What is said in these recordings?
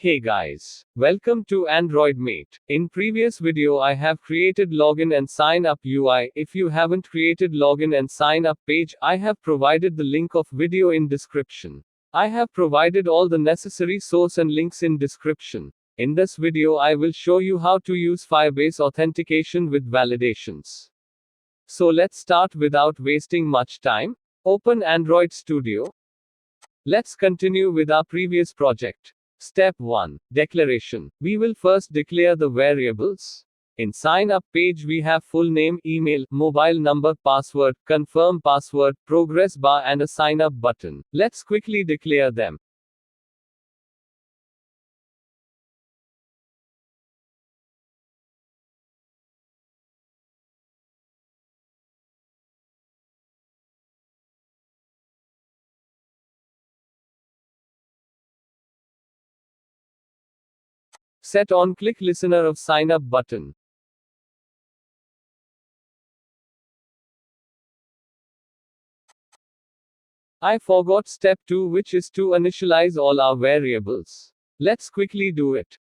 Hey guys, welcome to Android Mate. In previous video I have created login and sign up UI. If you haven't created login and sign up page, I have provided the link of video in description. I have provided all the necessary source and links in description. In this video I will show you how to use Firebase authentication with validations. So let's start without wasting much time. Open Android Studio. Let's continue with our previous project. Step 1. Declaration. We will first declare the variables. In sign up page we have full name, email, mobile number, password, confirm password, progress bar and a sign up button. Let's quickly declare them. Set on click listener of sign up button. I forgot step 2, which is to initialize all our variables. Let's quickly do it.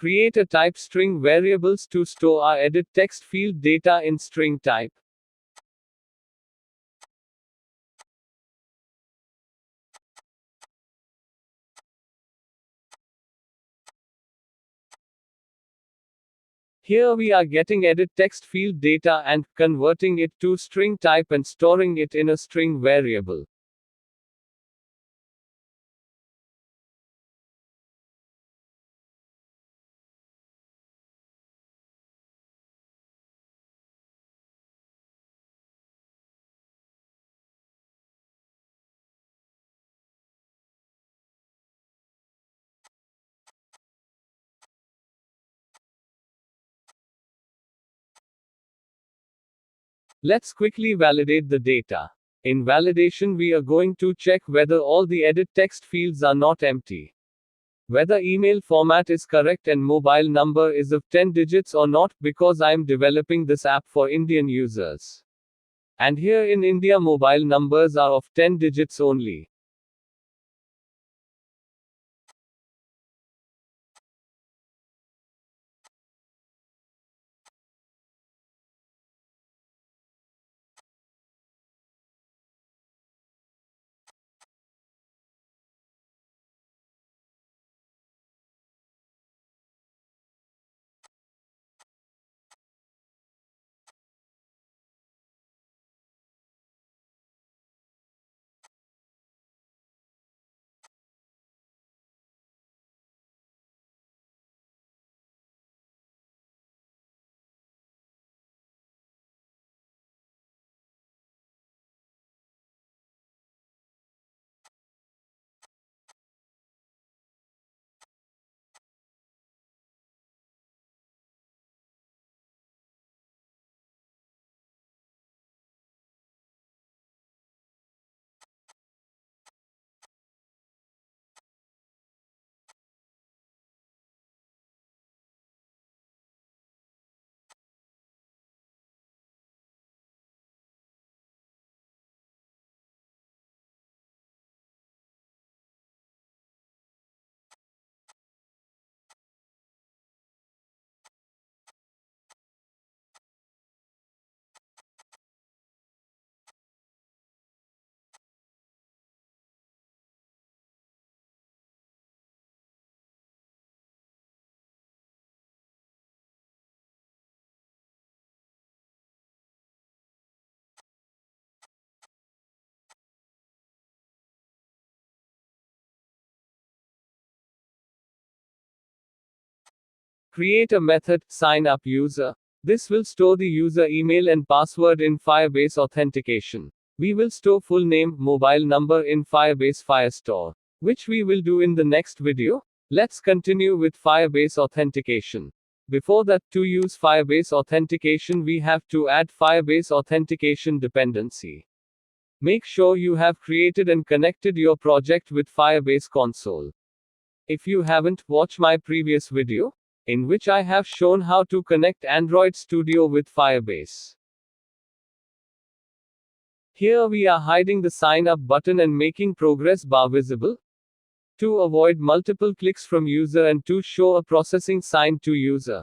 Create a type string variables to store our edit text field data in string type. Here we are getting edit text field data and converting it to string type and storing it in a string variable. Let's quickly validate the data. In validation we are going to check whether all the edit text fields are not empty, whether email format is correct and mobile number is of 10 digits or not, because I am developing this app for Indian users. And here in India mobile numbers are of 10 digits only. Create a method, sign up user. This will store the user email and password in Firebase authentication. We will store full name, mobile number in Firebase Firestore, which we will do in the next video. Let's continue with Firebase authentication. Before that, to use Firebase authentication, we have to add Firebase authentication dependency. Make sure you have created and connected your project with Firebase console. If you haven't, watch my previous video, in which I have shown how to connect Android Studio with Firebase. Here we are hiding the sign up button and making progress bar visible to avoid multiple clicks from user and to show a processing sign to user.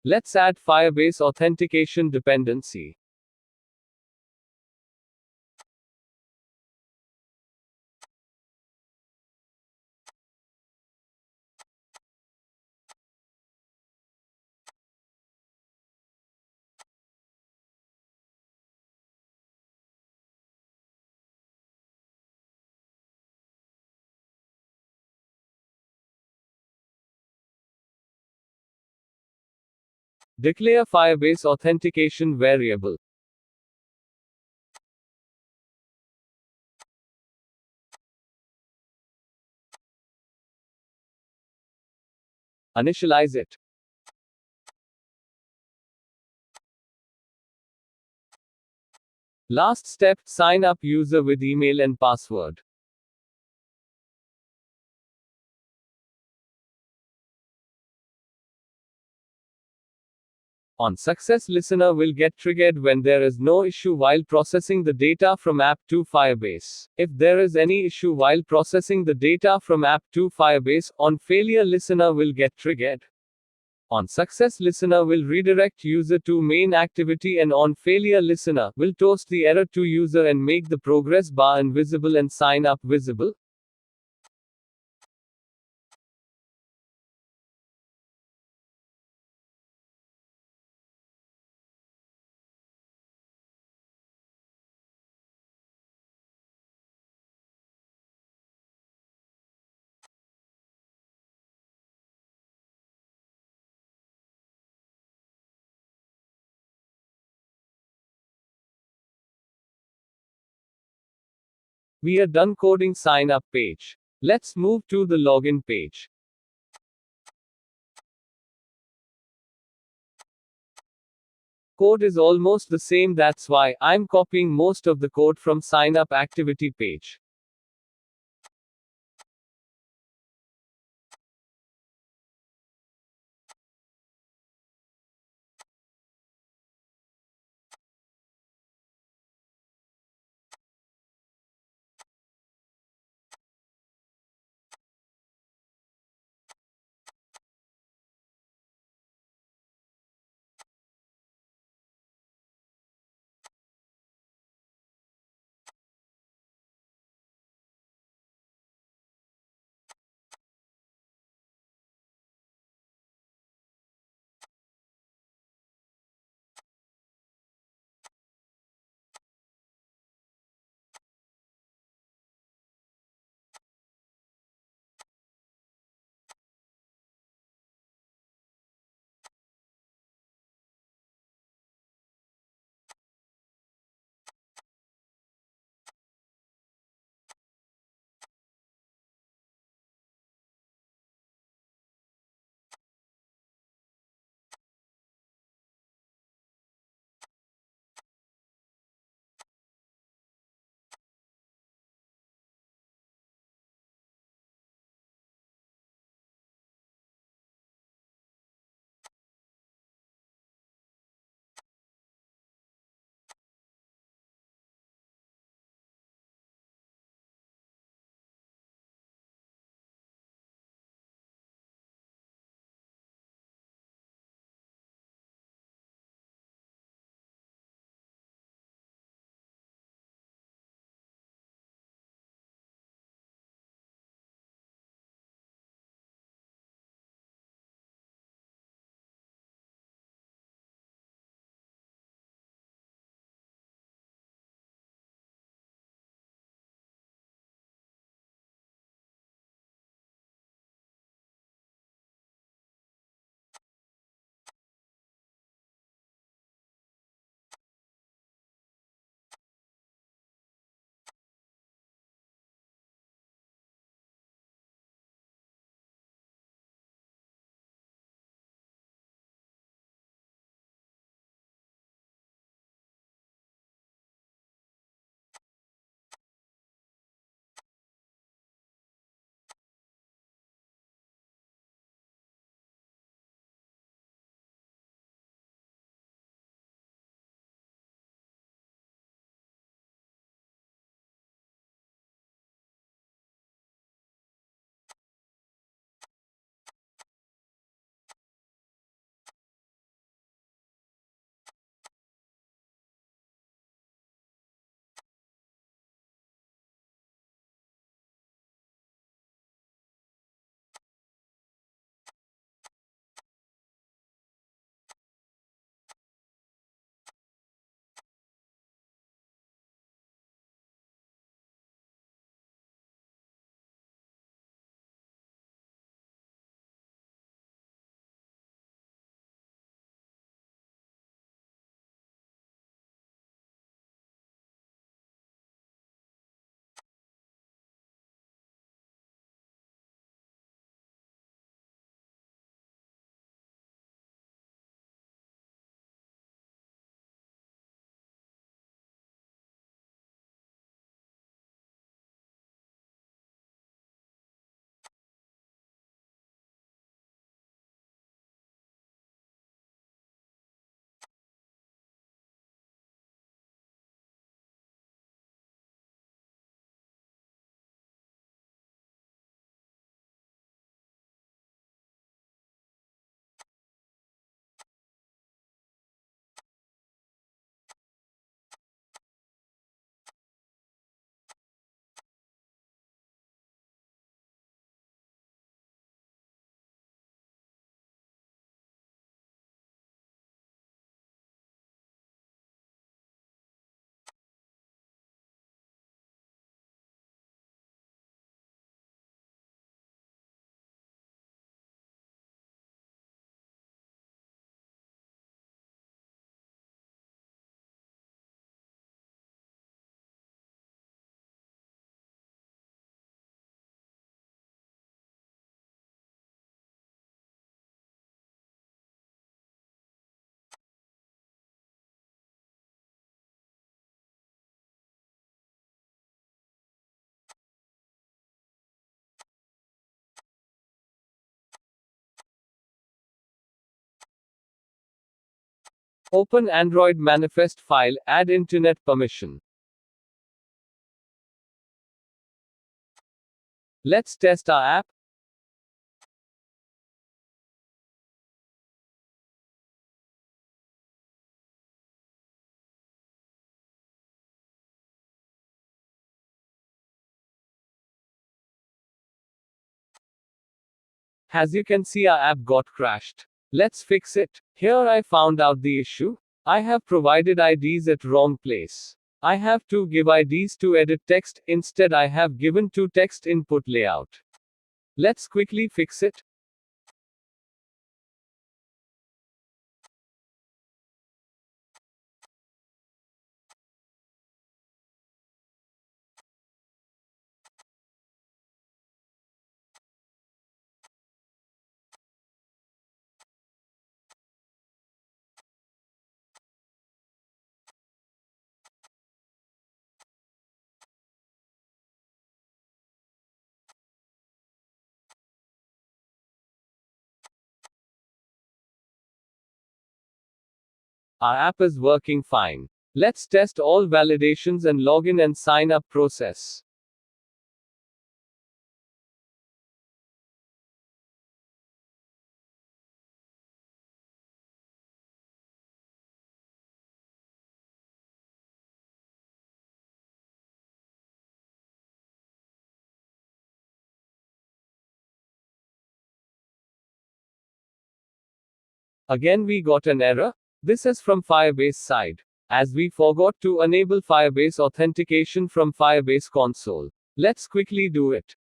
Let's add Firebase authentication dependency. Declare Firebase authentication variable. Initialize it. Last step, sign up user with email and password. On success, listener will get triggered when there is no issue while processing the data from app to Firebase. If there is any issue while processing the data from app to Firebase, on failure, listener will get triggered. On success, listener will redirect user to main activity, and on failure, listener will toast the error to user and make the progress bar invisible and sign up visible. We are done coding sign up page. Let's move to the login page. Code is almost the same, that's why I'm copying most of the code from sign up activity page. Open Android manifest file, add internet permission. Let's test our app. As you can see, our app got crashed. Let's fix it. Here I found out the issue. I have provided IDs at wrong place. I have to give IDs to edit text, instead I have given to text input layout. Let's quickly fix it. Our app is working fine. Let's test all validations and login and sign up process. Again we got an error. This is from Firebase side, as we forgot to enable Firebase authentication from Firebase console. Let's quickly do it.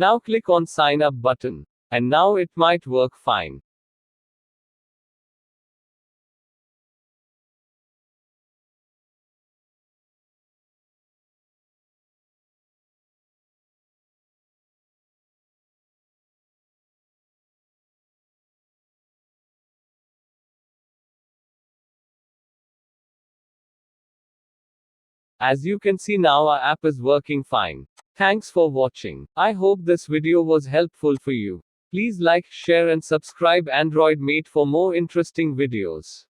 Now click on sign up button. And now it might work fine. As you can see, now our app is working fine. Thanks for watching. I hope this video was helpful for you. Please like, share and subscribe Android Mate for more interesting videos.